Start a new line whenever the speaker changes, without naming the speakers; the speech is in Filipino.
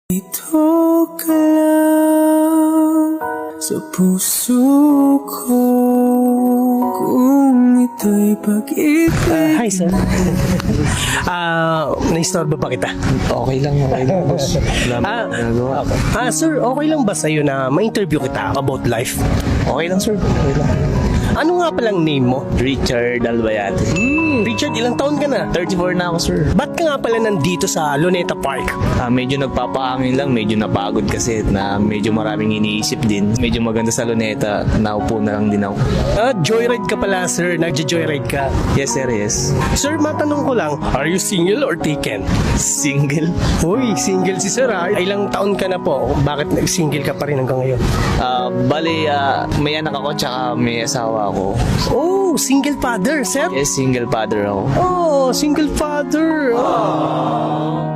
Ito ka lang sa puso ko, kung ito'y pag-ibig.
Hi, sir. Na-istorbo ba kita?
Okay lang, boss.
Sir, okay lang ba sa'yo na ma-interview kita about life?
Okay lang, sir. Okay lang.
Ano nga palang name mo?
Richard Albayate.
Richard, ilang taon ka na?
34 na ako, sir.
Ba't ka nga pala nandito sa Luneta Park?
Medyo nagpapaangin lang, medyo napagod kasi na medyo maraming iniisip din. Medyo maganda sa Luneta, naupo na lang din ako.
Joyride ka pala, sir. Nagja-joyride ka.
Yes, sir, yes.
Sir, matanong ko lang, are you single or taken?
Single?
Uy, single si sir ha. Ilang taon ka na po? Bakit nag-single ka pa rin hanggang ngayon?
May anak ako tsaka may asawa ako.
Oh, single father, sir?
Yes, single father ako.
Oh, single father. Oh.